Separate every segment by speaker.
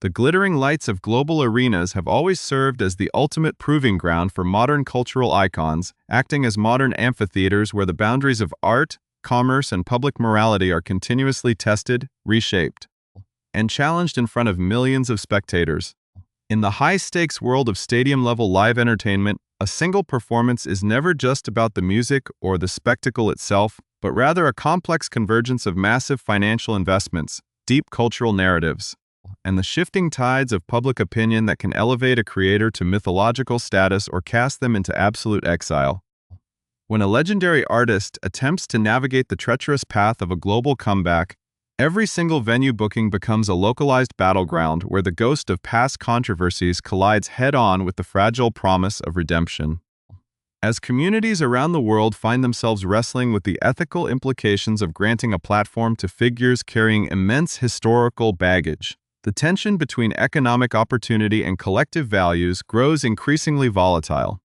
Speaker 1: The glittering lights of global arenas have always served as the ultimate proving ground for modern cultural icons, acting as modern amphitheaters where the boundaries of art, commerce, and public morality are continuously tested, reshaped, and challenged in front of millions of spectators. In the high-stakes world of stadium-level live entertainment, a single performance is never just about the music or the spectacle itself, but rather a complex convergence of massive financial investments, deep cultural narratives, and the shifting tides of public opinion that can elevate a creator to mythological status or cast them into absolute exile. When a legendary artist attempts to navigate the treacherous path of a global comeback, every single venue booking becomes a localized battleground where the ghost of past controversies collides head-on with the fragile promise of redemption. As communities around the world find themselves wrestling with the ethical implications of granting a platform to figures carrying immense historical baggage, the tension between economic opportunity and collective values grows increasingly volatile.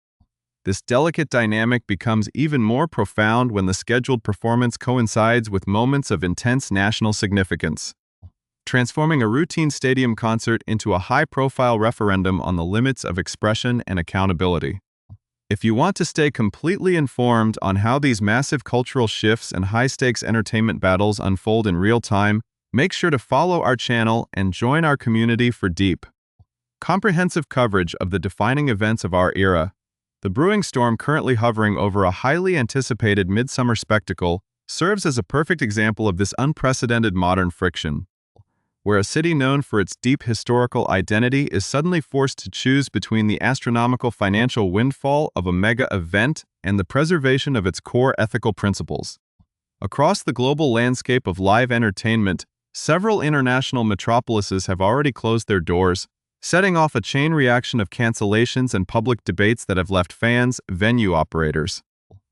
Speaker 1: This delicate dynamic becomes even more profound when the scheduled performance coincides with moments of intense national significance, transforming a routine stadium concert into a high-profile referendum on the limits of expression and accountability. If you want to stay completely informed on how these massive cultural shifts and high-stakes entertainment battles unfold in real time, make sure to follow our channel and join our community for deep, comprehensive coverage of the defining events of our era. The brewing storm currently hovering over a highly anticipated midsummer spectacle serves as a perfect example of this unprecedented modern friction, where a city known for its deep historical identity is suddenly forced to choose between the astronomical financial windfall of a mega event and the preservation of its core ethical principles. Across the global landscape of live entertainment, several international metropolises have already closed their doors, setting off a chain reaction of cancellations and public debates that have left fans, venue operators,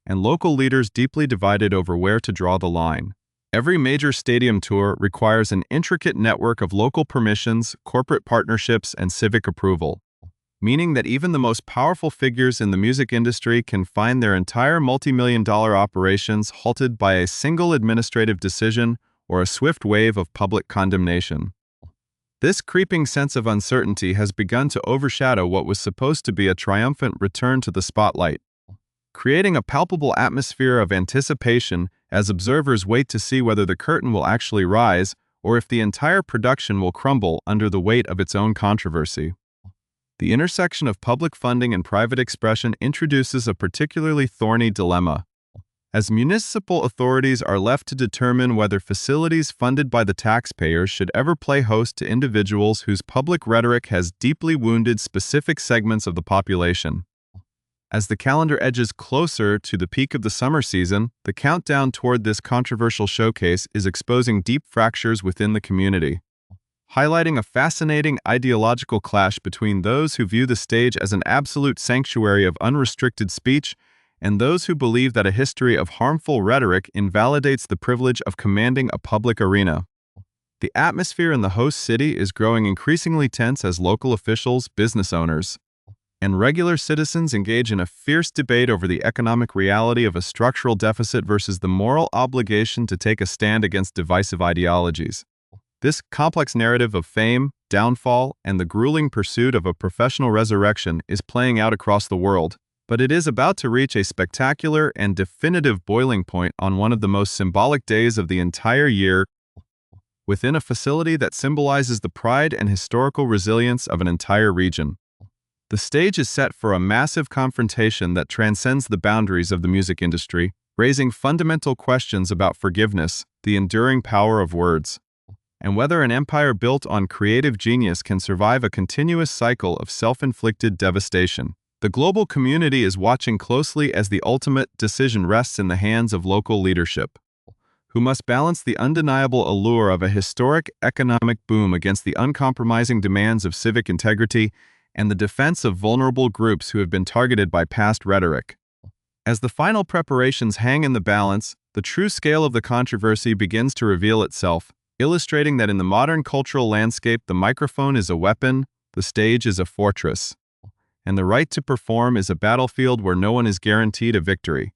Speaker 1: and local leaders deeply divided over where to draw the line. Every major stadium tour requires an intricate network of local permissions, corporate partnerships, and civic approval, meaning that even the most powerful figures in the music industry can find their entire multi-million-dollar operations halted by a single administrative decision or a swift wave of public condemnation. This creeping sense of uncertainty has begun to overshadow what was supposed to be a triumphant return to the spotlight, creating a palpable atmosphere of anticipation as observers wait to see whether the curtain will actually rise or if the entire production will crumble under the weight of its own controversy. The intersection of public funding and private expression introduces a particularly thorny dilemma, as municipal authorities are left to determine whether facilities funded by the taxpayers should ever play host to individuals whose public rhetoric has deeply wounded specific segments of the population. As the calendar edges closer to the peak of the summer season, the countdown toward this controversial showcase is exposing deep fractures within the community, highlighting a fascinating ideological clash between those who view the stage as an absolute sanctuary of unrestricted speech and those who believe that a history of harmful rhetoric invalidates the privilege of commanding a public arena. The atmosphere in the host city is growing increasingly tense as local officials, business owners, and regular citizens engage in a fierce debate over the economic reality of a structural deficit versus the moral obligation to take a stand against divisive ideologies. This complex narrative of fame, downfall, and the grueling pursuit of a professional resurrection is playing out across the world, but it is about to reach a spectacular and definitive boiling point on one of the most symbolic days of the entire year, within a facility that symbolizes the pride and historical resilience of an entire region. The stage is set for a massive confrontation that transcends the boundaries of the music industry, raising fundamental questions about forgiveness, the enduring power of words, and whether an empire built on creative genius can survive a continuous cycle of self-inflicted devastation. The global community is watching closely as the ultimate decision rests in the hands of local leadership, who must balance the undeniable allure of a historic economic boom against the uncompromising demands of civic integrity and the defense of vulnerable groups who have been targeted by past rhetoric. As the final preparations hang in the balance, the true scale of the controversy begins to reveal itself, illustrating that in the modern cultural landscape, the microphone is a weapon, the stage is a fortress, and the right to perform is a battlefield where no one is guaranteed a victory.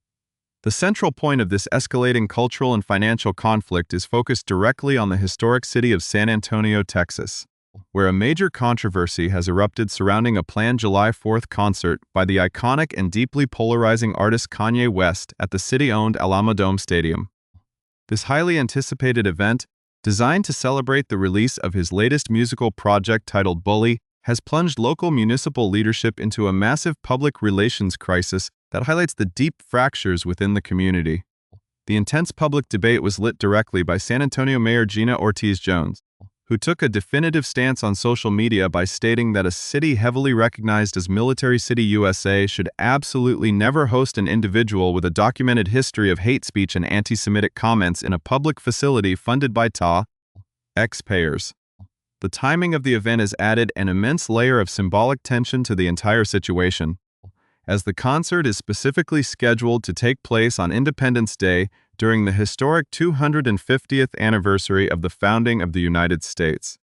Speaker 1: The central point of this escalating cultural and financial conflict is focused directly on the historic city of San Antonio, Texas. where a major controversy has erupted surrounding a planned July 4th concert by the iconic and deeply polarizing artist Kanye West at the city-owned Alamodome Stadium. This highly anticipated event, designed to celebrate the release of his latest musical project titled Bully, has plunged local municipal leadership into a massive public relations crisis that highlights the deep fractures within the community. The intense public debate was lit directly by San Antonio Mayor Gina Ortiz, who took a definitive stance on social media by stating that a city heavily recognized as Military City, USA should absolutely never host an individual with a documented history of hate speech and anti-Semitic comments in a public facility funded by taxpayers. The timing of the event has added an immense layer of symbolic tension to the entire situation, as the concert is specifically scheduled to take place on Independence Day during the historic 250th anniversary of the founding of the United States.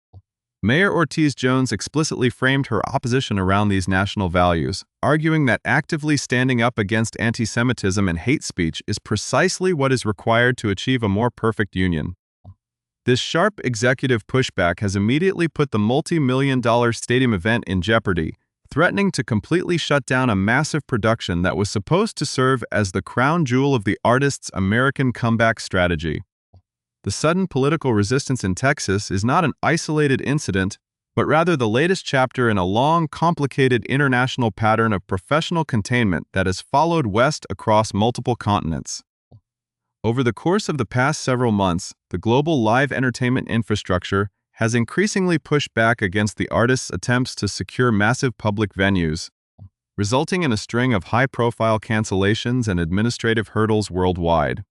Speaker 1: Mayor Ortiz explicitly framed her opposition around these national values, arguing that actively standing up against anti-Semitism and hate speech is precisely what is required to achieve a more perfect union. This sharp executive pushback has immediately put the multi-million-dollar stadium event in jeopardy, threatening to completely shut down a massive production that was supposed to serve as the crown jewel of the artist's American comeback strategy. The sudden political resistance in Texas is not an isolated incident, but rather the latest chapter in a long, complicated international pattern of professional containment that has followed West across multiple continents. Over the course of the past several months, the global live entertainment infrastructure has increasingly pushed back against the artist's attempts to secure massive public venues, resulting in a string of high-profile cancellations and administrative hurdles worldwide.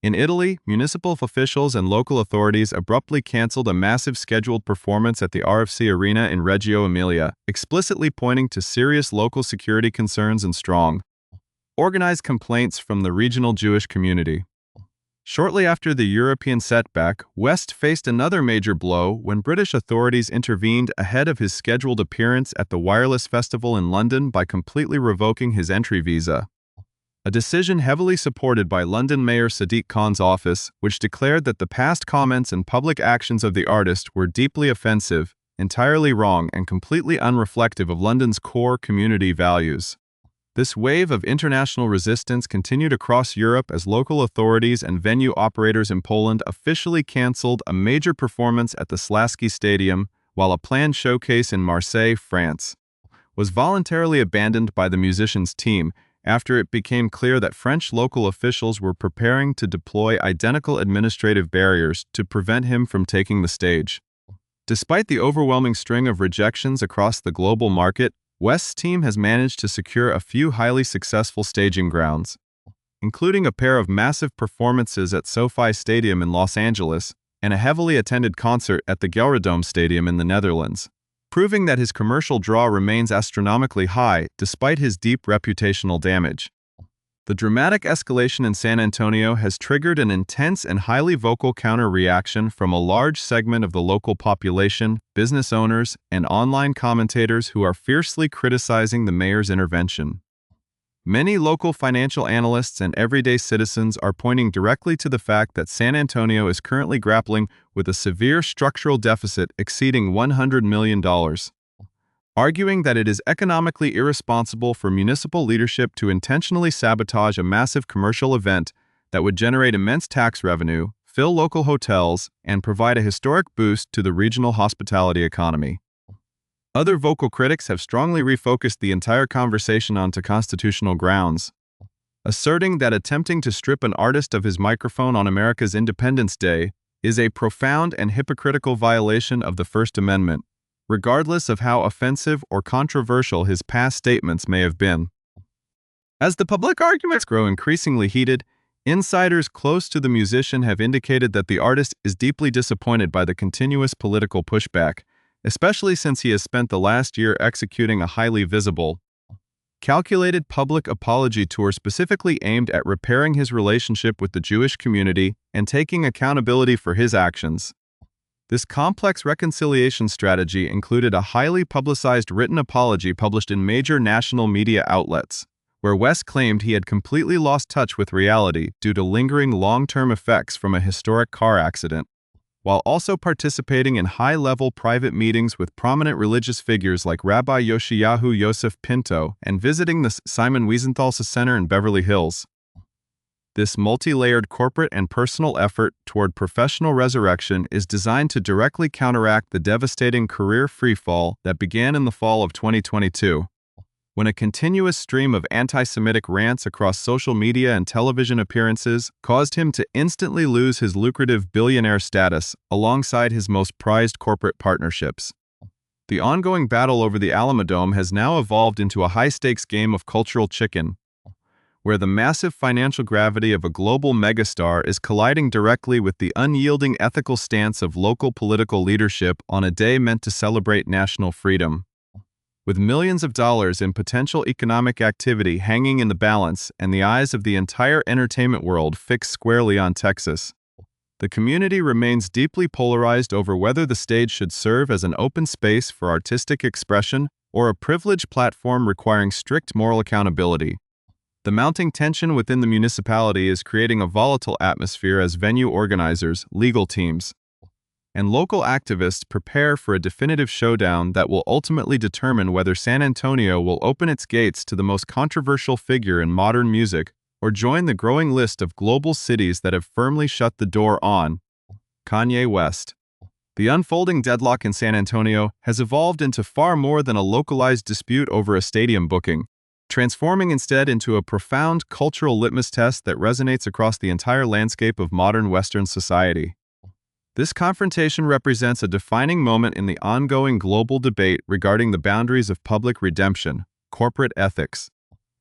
Speaker 1: In Italy, municipal officials and local authorities abruptly canceled a massive scheduled performance at the RFC Arena in Reggio Emilia, explicitly pointing to serious local security concerns and strong, organized complaints from the regional Jewish community. Shortly after the European setback, West faced another major blow when British authorities intervened ahead of his scheduled appearance at the Wireless Festival in London by completely revoking his entry visa. A decision heavily supported by London Mayor Sadiq Khan's office, which declared that the past comments and public actions of the artist were deeply offensive, entirely wrong, and completely unreflective of London's core community values. This wave of international resistance continued across Europe as local authorities and venue operators in Poland officially canceled a major performance at the Slaski Stadium, while a planned showcase in Marseille, France, was voluntarily abandoned by the musician's team after it became clear that French local officials were preparing to deploy identical administrative barriers to prevent him from taking the stage. Despite the overwhelming string of rejections across the global market, West's team has managed to secure a few highly successful staging grounds, including a pair of massive performances at SoFi Stadium in Los Angeles and a heavily attended concert at the Gelredome Stadium in the Netherlands, proving that his commercial draw remains astronomically high despite his deep reputational damage. The dramatic escalation in San Antonio has triggered an intense and highly vocal counter-reaction from a large segment of the local population, business owners, and online commentators who are fiercely criticizing the mayor's intervention. Many local financial analysts and everyday citizens are pointing directly to the fact that San Antonio is currently grappling with a severe structural deficit exceeding $100 million. Arguing that it is economically irresponsible for municipal leadership to intentionally sabotage a massive commercial event that would generate immense tax revenue, fill local hotels, and provide a historic boost to the regional hospitality economy. Other vocal critics have strongly refocused the entire conversation onto constitutional grounds, asserting that attempting to strip an artist of his microphone on America's Independence Day is a profound and hypocritical violation of the First Amendment, regardless of how offensive or controversial his past statements may have been. As the public arguments grow increasingly heated, insiders close to the musician have indicated that the artist is deeply disappointed by the continuous political pushback, especially since he has spent the last year executing a highly visible, calculated public apology tour specifically aimed at repairing his relationship with the Jewish community and taking accountability for his actions. This complex reconciliation strategy included a highly publicized written apology published in major national media outlets, where West claimed he had completely lost touch with reality due to lingering long-term effects from a historic car accident, while also participating in high-level private meetings with prominent religious figures like Rabbi Yoshiyahu Yosef Pinto and visiting the Simon Wiesenthal Center in Beverly Hills. This multi-layered corporate and personal effort toward professional resurrection is designed to directly counteract the devastating career freefall that began in the fall of 2022, when a continuous stream of anti-Semitic rants across social media and television appearances caused him to instantly lose his lucrative billionaire status alongside his most prized corporate partnerships. The ongoing battle over the Alamodome has now evolved into a high-stakes game of cultural chicken, where the massive financial gravity of a global megastar is colliding directly with the unyielding ethical stance of local political leadership on a day meant to celebrate national freedom. With millions of dollars in potential economic activity hanging in the balance and the eyes of the entire entertainment world fixed squarely on Texas, the community remains deeply polarized over whether the stage should serve as an open space for artistic expression or a privileged platform requiring strict moral accountability. The mounting tension within the municipality is creating a volatile atmosphere as venue organizers, legal teams, and local activists prepare for a definitive showdown that will ultimately determine whether San Antonio will open its gates to the most controversial figure in modern music or join the growing list of global cities that have firmly shut the door on Kanye West. The unfolding deadlock in San Antonio has evolved into far more than a localized dispute over a stadium booking, transforming instead into a profound cultural litmus test that resonates across the entire landscape of modern Western society. This confrontation represents a defining moment in the ongoing global debate regarding the boundaries of public redemption, corporate ethics,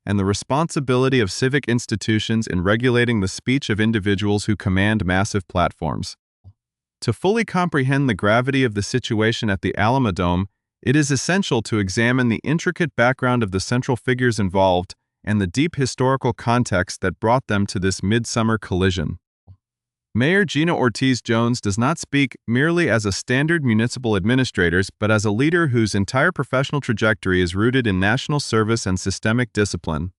Speaker 1: and the responsibility of civic institutions in regulating the speech of individuals who command massive platforms. To fully comprehend the gravity of the situation at the Alamodome, it is essential to examine the intricate background of the central figures involved and the deep historical context that brought them to this midsummer collision. Mayor Gina Ortiz Jones does not speak merely as a standard municipal administrator, but as a leader whose entire professional trajectory is rooted in national service and systemic discipline.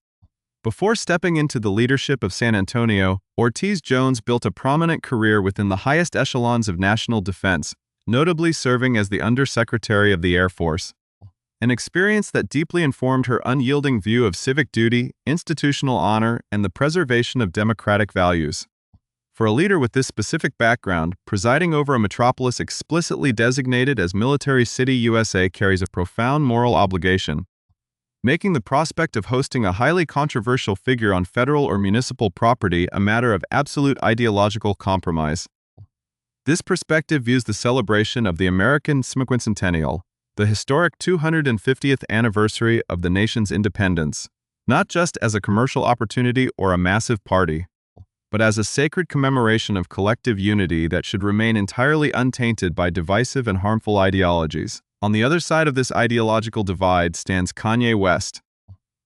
Speaker 1: Before stepping into the leadership of San Antonio, Ortiz Jones built a prominent career within the highest echelons of national defense, notably serving as the Undersecretary of the Air Force, an experience that deeply informed her unyielding view of civic duty, institutional honor, and the preservation of democratic values. For a leader with this specific background, presiding over a metropolis explicitly designated as Military City USA carries a profound moral obligation, making the prospect of hosting a highly controversial figure on federal or municipal property a matter of absolute ideological compromise. This perspective views the celebration of the American Semiquincentennial, the historic 250th anniversary of the nation's independence, not just as a commercial opportunity or a massive party, but as a sacred commemoration of collective unity that should remain entirely untainted by divisive and harmful ideologies. On the other side of this ideological divide stands Kanye West,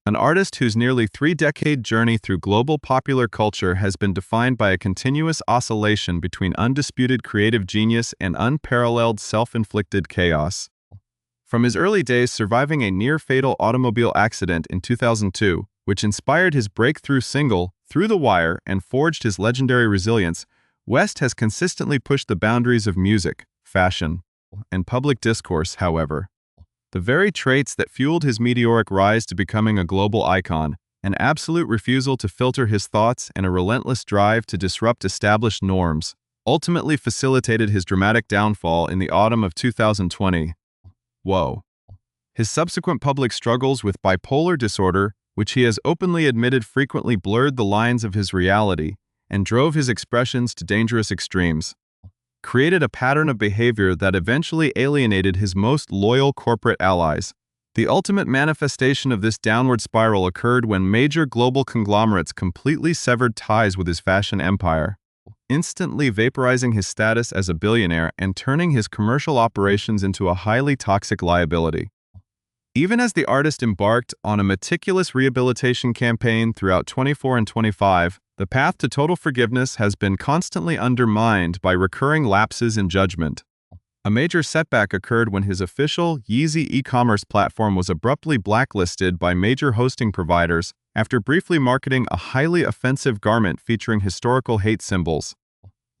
Speaker 1: an artist whose nearly three-decade journey through global popular culture has been defined by a continuous oscillation between undisputed creative genius and unparalleled self-inflicted chaos. From his early days surviving a near-fatal automobile accident in 2002, which inspired his breakthrough single, Through the Wire, and forged his legendary resilience, West has consistently pushed the boundaries of music, fashion, and public discourse. However, the very traits that fueled his meteoric rise to becoming a global icon, an absolute refusal to filter his thoughts and a relentless drive to disrupt established norms, ultimately facilitated his dramatic downfall in the autumn of 2020. His subsequent public struggles with bipolar disorder, which he has openly admitted frequently blurred the lines of his reality and drove his expressions to dangerous extremes, created a pattern of behavior that eventually alienated his most loyal corporate allies. The ultimate manifestation of this downward spiral occurred when major global conglomerates completely severed ties with his fashion empire, instantly vaporizing his status as a billionaire and turning his commercial operations into a highly toxic liability. Even as the artist embarked on a meticulous rehabilitation campaign throughout 24 and 25, the path to total forgiveness has been constantly undermined by recurring lapses in judgment. A major setback occurred when his official Yeezy e-commerce platform was abruptly blacklisted by major hosting providers after briefly marketing a highly offensive garment featuring historical hate symbols.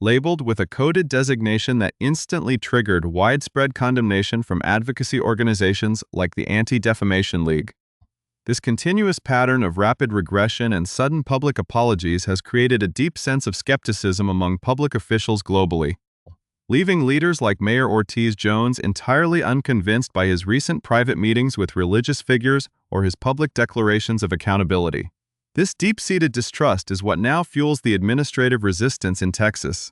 Speaker 1: labeled with a coded designation that instantly triggered widespread condemnation from advocacy organizations like the Anti-Defamation League. This continuous pattern of rapid regression and sudden public apologies has created a deep sense of skepticism among public officials globally, leaving leaders like Mayor Ortiz Jones entirely unconvinced by his recent private meetings with religious figures or his public declarations of accountability. This deep-seated distrust is what now fuels the administrative resistance in Texas,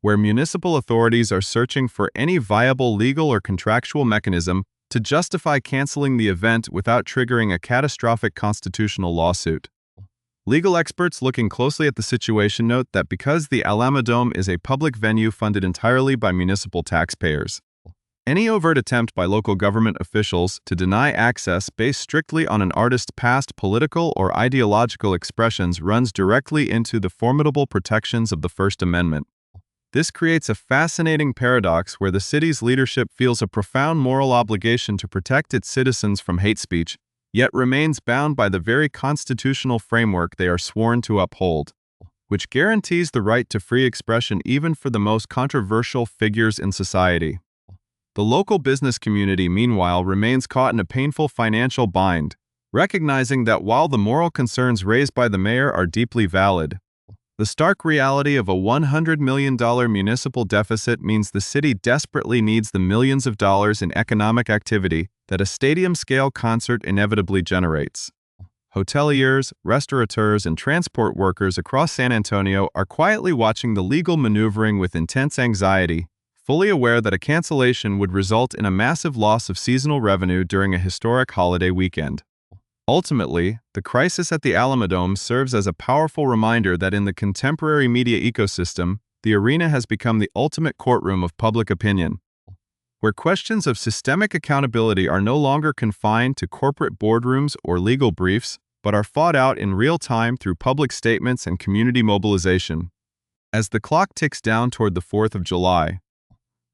Speaker 1: where municipal authorities are searching for any viable legal or contractual mechanism to justify canceling the event without triggering a catastrophic constitutional lawsuit. Legal experts looking closely at the situation note that because the Alamodome is a public venue funded entirely by municipal taxpayers, any overt attempt by local government officials to deny access based strictly on an artist's past political or ideological expressions runs directly into the formidable protections of the First Amendment. This creates a fascinating paradox where the city's leadership feels a profound moral obligation to protect its citizens from hate speech, yet remains bound by the very constitutional framework they are sworn to uphold, which guarantees the right to free expression even for the most controversial figures in society. The local business community, meanwhile, remains caught in a painful financial bind, recognizing that while the moral concerns raised by the mayor are deeply valid, the stark reality of a $100 million municipal deficit means the city desperately needs the millions of dollars in economic activity that a stadium-scale concert inevitably generates. Hoteliers, restaurateurs, and transport workers across San Antonio are quietly watching the legal maneuvering with intense anxiety, fully aware that a cancellation would result in a massive loss of seasonal revenue during a historic holiday weekend. Ultimately, the crisis at the Alamodome serves as a powerful reminder that in the contemporary media ecosystem, the arena has become the ultimate courtroom of public opinion, where questions of systemic accountability are no longer confined to corporate boardrooms or legal briefs, but are fought out in real time through public statements and community mobilization. As the clock ticks down toward the 4th of July,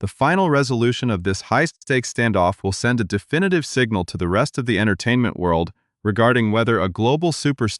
Speaker 1: the final resolution of this high-stakes standoff will send a definitive signal to the rest of the entertainment world regarding whether a global superstar